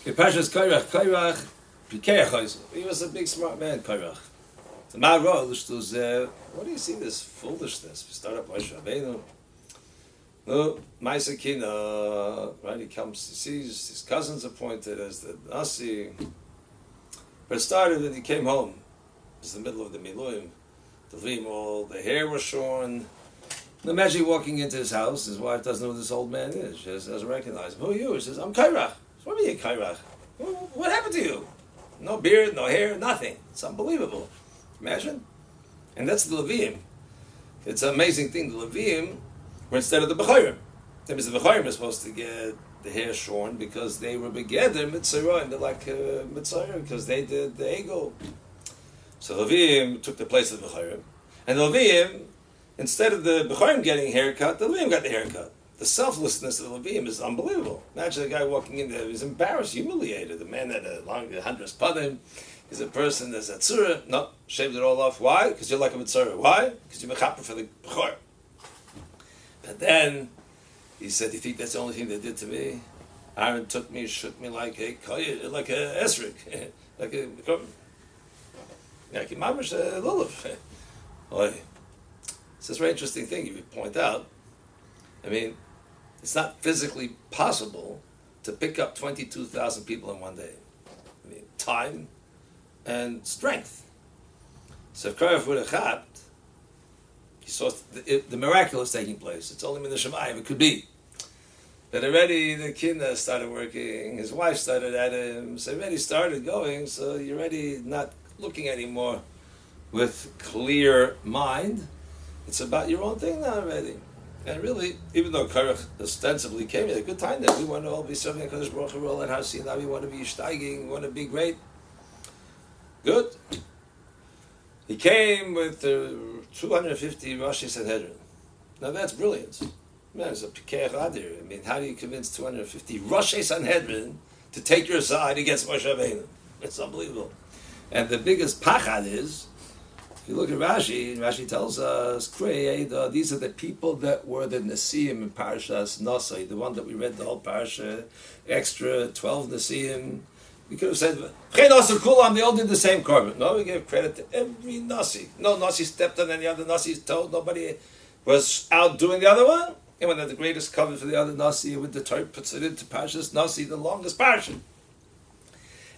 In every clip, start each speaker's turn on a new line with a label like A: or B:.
A: In Parasha's Korach, he was a big smart man, Korach. The Ma'arol was, what do you see this foolishness? We start up Moshe Rabbeinu. No, Ma'aseh, right? He comes, he sees his cousins appointed as the Nasi. But it started when he came home. It was the middle of the Miluim. The Levim, all the hair was shorn. Imagine walking into his house. His wife doesn't know who this old man is. She doesn't recognize him. Who are you? He says, I'm Korach. What are you, Korach? What happened to you? No beard, no hair, nothing. It's unbelievable. Imagine. And that's the Levim. It's an amazing thing. The Levim were instead of the Bechorim. That means the Bechorim are supposed to get the hair shorn because they were begeder Mitzrayim. And they're like Mitzrayim because they did the Egel. So Levim took the place of the Bechorim. And the Levim, instead of the Bechorim getting a haircut, the Levim got the haircut. The selflessness of the Levim is unbelievable. Imagine a guy walking in there, he's embarrassed, humiliated. The man had a long, 100 padim. He's a person that's a tzura. No, shaved it all off. Why? Because you're like a tzura. Why? Because you're mechaper for the Bechor. But then, he said, you think that's the only thing they did to me? Aaron took me, shook me like a esrik. like a mamash lulav. It's a very interesting thing you point out. I mean, it's not physically possible to pick up 22,000 people in one day. I mean, time and strength. So if Korach would have chapped, he saw the miraculous taking place. It's only in the Shemayim it could be. But already the kinder started working, his wife started at him, so already started going, so you're already not looking anymore with clear mind. It's about your own thing now already. And really, even though Korach ostensibly came at a good time that we want to all be serving HaKadosh Baruch Hu all at Har Sinai, we want to be steiging, we want to be great. Good. He came with 250 Rosh Sanhedrin. Now that's brilliant. Man, it's a Pikech Adir. I mean, how do you convince 250 Rosh Sanhedrin to take your side against Moshe Rabbeinu? It's unbelievable. And the biggest pachad is, if you look at Rashi tells us, these are the people that were the Nesiim in Parashas Nosai, the one that we read the whole Parasha, extra 12 Nesiim. We could have said, they all did the same korban. No, we gave credit to every Nasi. No Nasi stepped on any other Nasi's toe. Nobody was out doing the other one. And when the greatest cover for the other Nasi, with the Torah puts it into Parashas Nasi, the longest Parasha.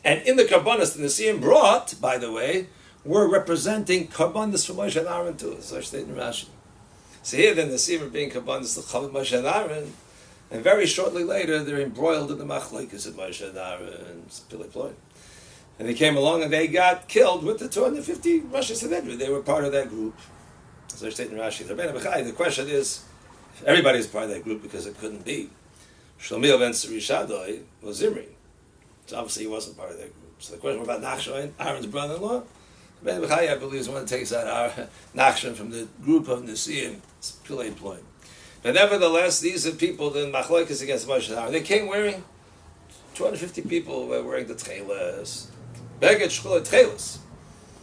A: And in the Karbanos, the Nesiim brought, by the way, were representing Karbanos for Moshe and Aaron too. So I stated in Rashi. So here the Nesiim are being Karbanos to Chavim Moshe and Aaron, and very shortly later they're embroiled in the Machlokes of Moshe and Aaron, Pili Ploy. And they came along and they got killed with the 250 Rosh Sanhedrin. They were part of that group. So I stated in Rashi. The question is, everybody's part of that group because it couldn't be. Shlomo ben Surishadoi was Zimri. So obviously he wasn't part of that group. So the question about Nachshon, Aaron's brother-in-law, Ben Bechai, I believe, is one that takes out Nachshon from the group of Nesiim, Pili Ploy. But nevertheless, these are people, the Machlokes against Moshe and Aaron. They came wearing, 250 people were wearing the tchelas, Beged Shchula tchelas.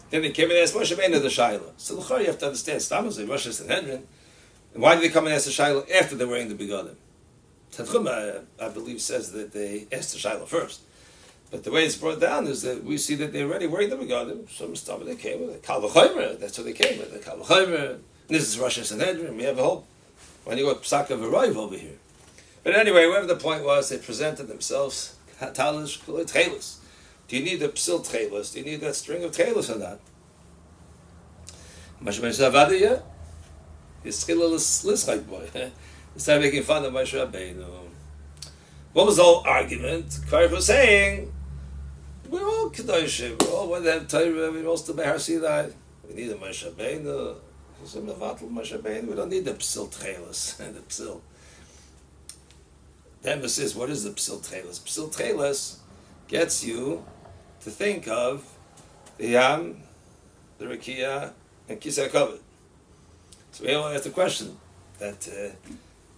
A: Then they came and asked Moshe Rabbeinu the Shaila. So the you have to understand, Stamos, the Rosh Sanhedrin, and why did they come and ask the Shaila after they're wearing the begadim? Tanchuma, I believe, says that they asked the Shaila first. But the way it's brought down is that we see that they're already wearing the begadim. Some stuff they came with, the Kal V'chomer, that's what they came with, the Kal V'chomer. This is Rosh Sanhedrin, we have a whole, when you go Psak of Arrive over here. But anyway, whatever the point was, they presented themselves, Talish, Tchelis. Do you need a psil tchelis? Do you need that string of tchelis or not? Moshe Rabbeinu, he's chilulus lischait boy. He started making fun of Moshe Rabbeinu. What was the whole argument? Korach was saying, we're all kedoshim, we're all one that have Torah, we're all still by Har Sinai. We need a Moshe Rabbeinu. We don't need the psil tchelis and the psil. The emphasis, what is the psil tchelis? Psil tchelis gets you to think of the Yam, the Rakia, and Kisei HaKavod. So we all ask the question that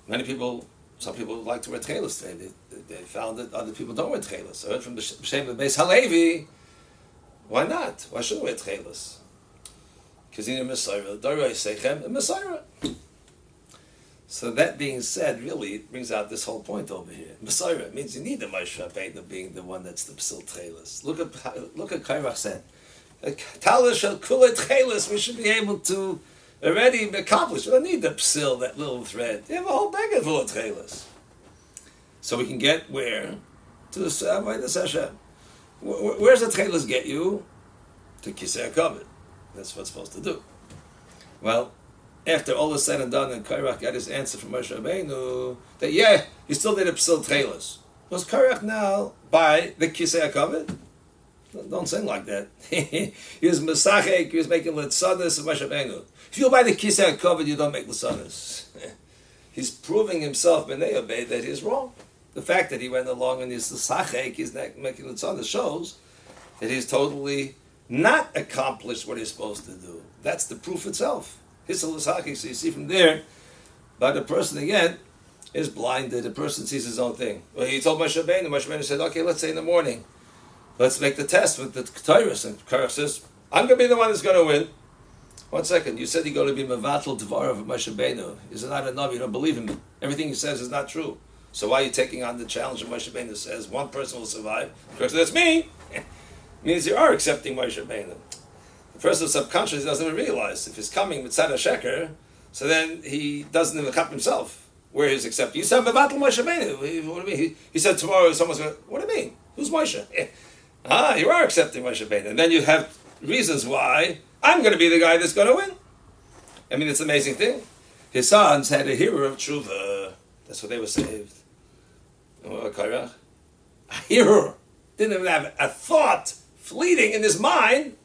A: many people, some people like to wear tchelis today. They found that other people don't wear tchelis. So I heard from the Shem of Beis Halevi, why not? Why shouldn't we wear tchelis? Because in a Messiah, Dorei Seichem, a Messiah. So that being said, really it brings out this whole point over here. Messiah means you need the Moshe Rabbeinu being the one that's the psil tchelis. Look at Korach said. Talish shel kula tchelis. We should be able to already accomplish. We don't need the psil, that little thread. You have a whole bag full of tchelis. So we can get where? To the Hashem. Where's the tchelis get you? To Kisei HaKavod. That's what's supposed to do. Well, after all is said and done, and Korach got his answer from Moshe Rabbeinu, that he still did a psil tchelis. Was Korach now by the Kisei HaKavod? Don't sing like that. He was Mesachek, he was making Litzanis of Moshe Rabbeinu. If you buy the Kisei HaKavod, you don't make Litzanis. He's proving himself, B'nei Obey, that he's wrong. The fact that he went along and he's Mesachek, he's not making Litzanis, shows that he's totally not accomplished what he's supposed to do. That's the proof itself. Hissel Lisachik, so you see from there, but the person again is blinded. The person sees his own thing. Well, he told Moshe Rabbeinu said, okay, let's say in the morning, let's make the test with the Torahs. And Korach says, I'm going to be the one that's going to win. 1 second, you said you're going to be Mevatel Dvar of Moshe Rabbeinu. Is it not enough? You don't believe him. Everything he says is not true. So why are you taking on the challenge of Moshe Rabbeinu says, one person will survive? Korach says, that's me. Means you are accepting Moshe Rabbeinu. The person subconsciously doesn't even realize if he's coming with Tzad HaSheker, so then he doesn't even accept himself. Where he's accepting. You said Mevatel Moshe Rabbeinu. What do you mean? He said tomorrow someone's going to, what do you mean? Who's Moshe? You are accepting Moshe Rabbeinu. And then you have reasons why I'm going to be the guy that's going to win. I mean, it's an amazing thing. His sons had a hero of Tshuva. That's what they were saved. Korach? A hero. Didn't even have a thought fleeting in his mind.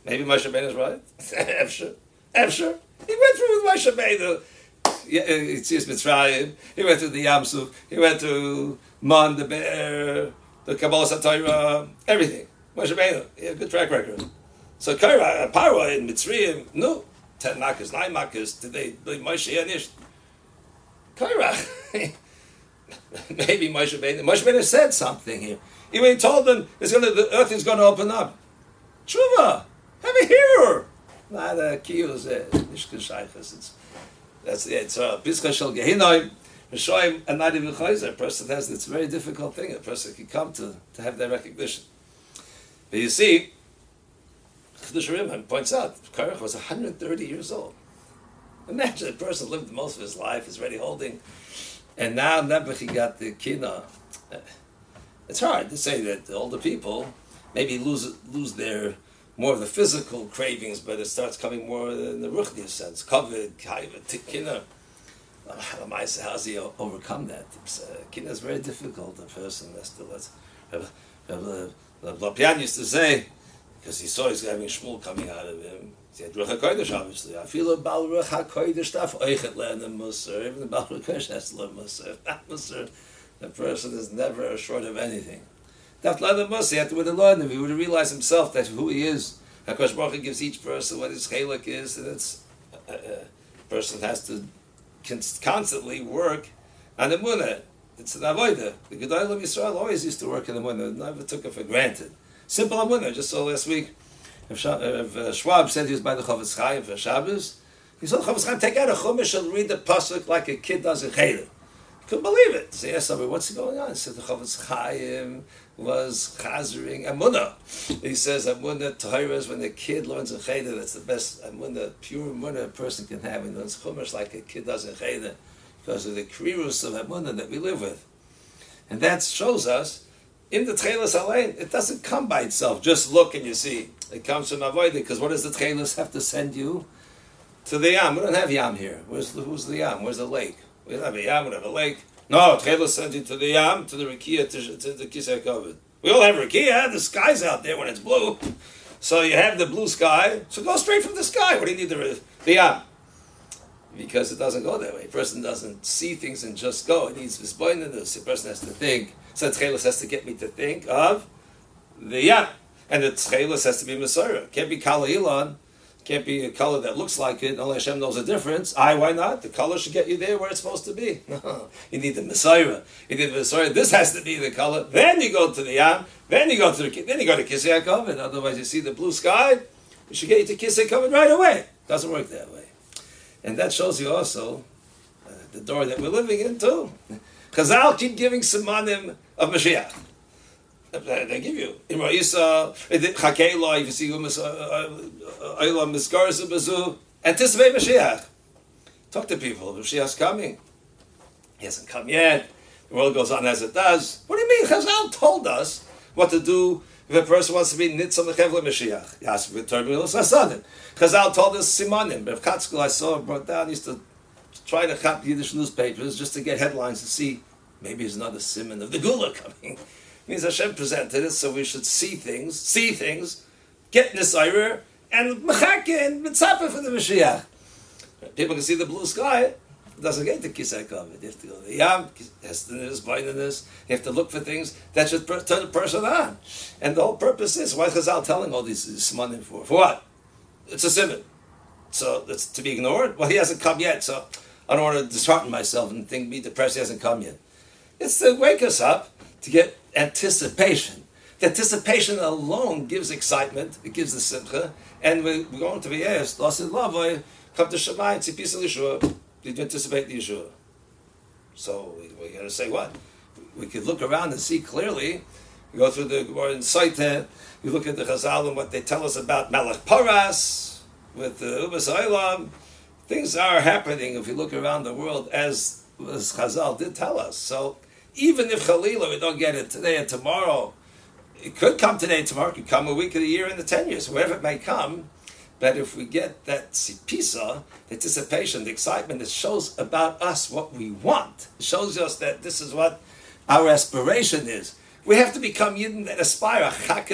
A: Maybe Moshe Rabbeinu is right. Efsher. He went through with Moshe Rabbeinu. It's Mitzrayim. He went through the Yam Suf. He went through Man, the Bear, the Kabbalah Satayra, everything. Moshe Rabbeinu. He had a good track record. So Korach, Parwa in Mitzrayim, no. 10 Makkos, 9 Makkos. Did they believe Moshe Yanish? Korach. Maybe Moshe Rabbeinu said something here. Even he told them the earth is going to open up. Tshuva, have a hearer. Not a kiyuz, nishkin shaychus. That's the answer. Bizcha shel gehinoi, Rishoyim, and not even chayzer. A person has, it's a very difficult thing. A person can come to have that recognition. But you see, Chiddush Rimon points out, Korach was 130 years old. Imagine a person lived most of his life, is already holding, and now Nebuch he got the kina. It's hard to say that the older people maybe lose their more of the physical cravings, but it starts coming more in the ruchniya sense. Kavod, kaiva, tikina. How's he overcome that? Kina is very difficult. A person has to Lopian used to say, because he saw he's having shmul coming out of him. He had Ruach HaKodesh, obviously. I feel a Baal Ruach HaKodesh daf oichet learn the Musar. Even the Baal Ruach HaKodesh has to learn Musar. If not Musar, the person is never short of anything. Daf learn the Musar. He had to would have learned him. He would have realized himself that who he is. HaKodesh Baruch Hu gives each person what his chalik is, and it's a person has to constantly work on the munah. It's an avodah. The Gedolim of Yisrael always used to work in the munah. Never took it for granted. Simple munah. Just so last week, if Schwab said he was by the Chavetz Chaim for Shabbos, he saw the Chavetz Chaim take out a chumash and read the pasuk like a kid does in cheder. He couldn't believe it. So he asked somebody, what's going on? He said the Chavetz Chaim was chazering amunah. He says amunah Torah is when the kid learns in cheder. That's the best amunah, pure amunah a person can have. He learns chumash like a kid does in cheder because of the krirus of amunah that we live with. And that shows us in the Tchelis Alein, it doesn't come by itself. Just look and you see. It comes from avodah, because what does the Tchelis have to send you? To the Yam. We don't have Yam here. Who's the Yam? Where's the lake? We don't have a Yam, we don't have a lake. No, Tchelis sends you to the Yam, to the Rikiya, to the Kisei HaKavod. We all have Rikiya. The sky's out there when it's blue. So you have the blue sky. So go straight from the sky. What do you need the Yam? Because it doesn't go that way. A person doesn't see things and just go. It needs visboinenus. A person has to think. So the Tchelis has to get me to think of the Yam. And the Tchelis has to be Mesorah. Can't be Kala Ilan. Can't be a color that looks like it. Only Hashem knows the difference. Why not? The color should get you there where it's supposed to be. You need the Mesorah. You need the Mesorah. This has to be the color. Then you go to the Yam. Then you go to Kisei HaKavod. Otherwise, you see the blue sky. It should get you to Kisei HaKavod right away. Doesn't work that way. And that shows you also, the door that we're living in too. Chazal keep giving simanim of Mashiach. They give you. Anticipate Mashiach. Talk to people. Mashiach's coming. He hasn't come yet. The world goes on as it does. What do you mean? Chazal told us what to do if a person wants to be nitzah lechev Mashiach. Chazal told us simanim. Rav Katzkel, I saw, brought down, used to try to copy Yiddish newspapers just to get headlines to see maybe there's another simon of the Gula coming. Means Hashem presented it, so we should see things, get nisayrer, and mechake and mitzapeh for the Mashiach. People can see the blue sky. It doesn't get the kisei kavod. You have to go to the yam, hestiness, blindness. You have to look for things that should turn the person on. And the whole purpose is, why is Chazal telling all these simanim for? For what? It's a simon. So it's to be ignored? Well, he hasn't come yet, so I don't want to dishearten myself and think me depressed he hasn't come yet. It's to wake us up, to get anticipation. The anticipation alone gives excitement, it gives the simcha, and we're going to be asked, Lasid Lavoi, come to Shemai, Tzipisa Yeshua. Did you anticipate the Yeshua? So we're going to say what? We could look around and see clearly. We go through the Gemara in Saita, we look at the Chazal and what they tell us about Melech Paras, with the Ubas Olam. Things are happening if we look around the world as Chazal did tell us. So even if Chalila, we don't get it today and tomorrow, it could come today, tomorrow, it could come a week of the year in the 10 years, wherever it may come. But if we get that sipisa, the anticipation, the excitement, it shows about us what we want. It shows us that this is what our aspiration is. We have to become Yidden that aspire. Achak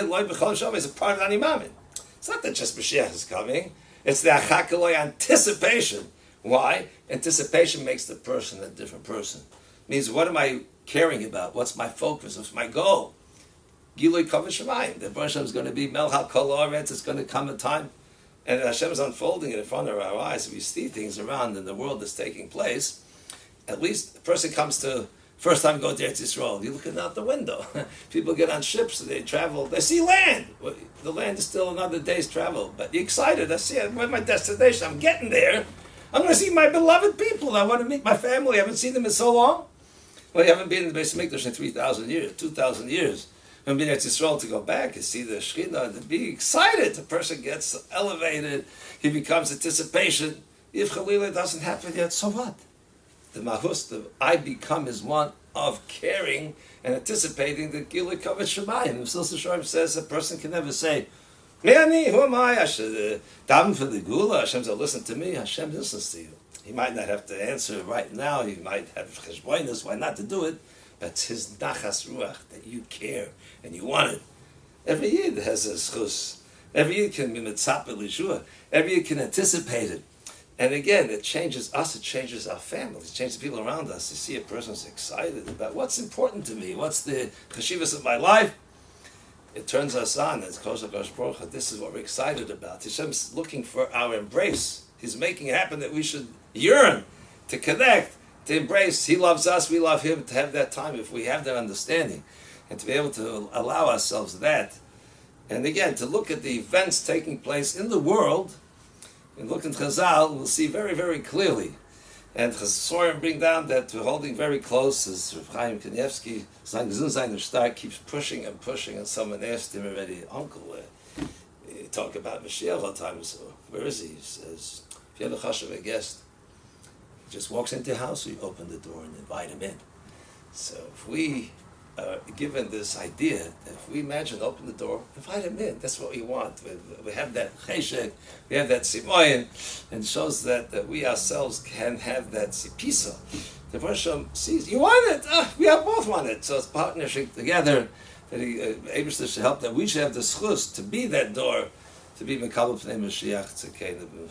A: is a part of Ani Mamin. It's not that just Mashiach is coming. It's the Achak anticipation. Why? Anticipation makes the person a different person. It means, what am I caring about? What's my focus? What's my goal? Gilui Kavod Shemayim. The Parasha is going to be Melchal Kol Haaretz. It's going to come a time, and Hashem is unfolding it in front of our eyes. If we see things around in the world that's taking place, at least a person comes to first time going to Eretz Yisrael. You're looking out the window. People get on ships, they travel, they see land. The land is still another day's travel, but you're excited. I see it. Where's my destination? I'm getting there. I'm going to see my beloved people. I want to meet my family. I haven't seen them in so long. Well, you haven't been in the Beis Mikdash in 3,000 years, 2,000 years. You haven't been at Yisrael to go back and see the Shekhinah and to be excited. The person gets elevated. He becomes anticipation. If Chalila doesn't happen yet, so what? The mahus, the I become is one of caring and anticipating the Gilui Kavod Shemayim. Mesilas Yesharim says a person can never say, Me'ani, who am I? I should daven for the Gula. Hashem said, listen to me. Hashem listens to you. He might not have to answer right now. He might have cheshboinus, why not to do it? But it's his nachas ruach, that you care and you want it. Every Yid has a schus. Every Yid can be mitzapeh l'shua. Every Yid can anticipate it. And again, it changes us, it changes our families, it changes the people around us. You see a person who's excited about what's important to me, what's the cheshivas of my life. It turns us on. It's Korach Baruch Hu. This is what we're excited about. Hashem's looking for our embrace. He's making it happen that we should yearn to connect, to embrace. He loves us, we love him, to have that time if we have that understanding and to be able to allow ourselves that. And again, to look at the events taking place in the world and look at Chazal, we'll see very, very clearly. And Chazorim bring down that we're holding very close, as Rav Chaim Kanievsky, Sein Gesund Sein der Stark, keeps pushing and pushing, and someone asked him already, Uncle, you talk about Mashiach all the time, so where is he? He says, if you have a chashuv, a guest, he just walks into your house, we open the door and invite him in. So if we are given this idea, that if we imagine open the door, invite him in, that's what we want. We have that cheshek, we have that simoyin, and shows that we ourselves can have that sipisa. The Parasha sees, you want it, we all both want it. So it's partnership together, that Abishter should help, that we should have the schus to be that door, to be Mekabel Pnei Mashiach Tzekei Nebuch.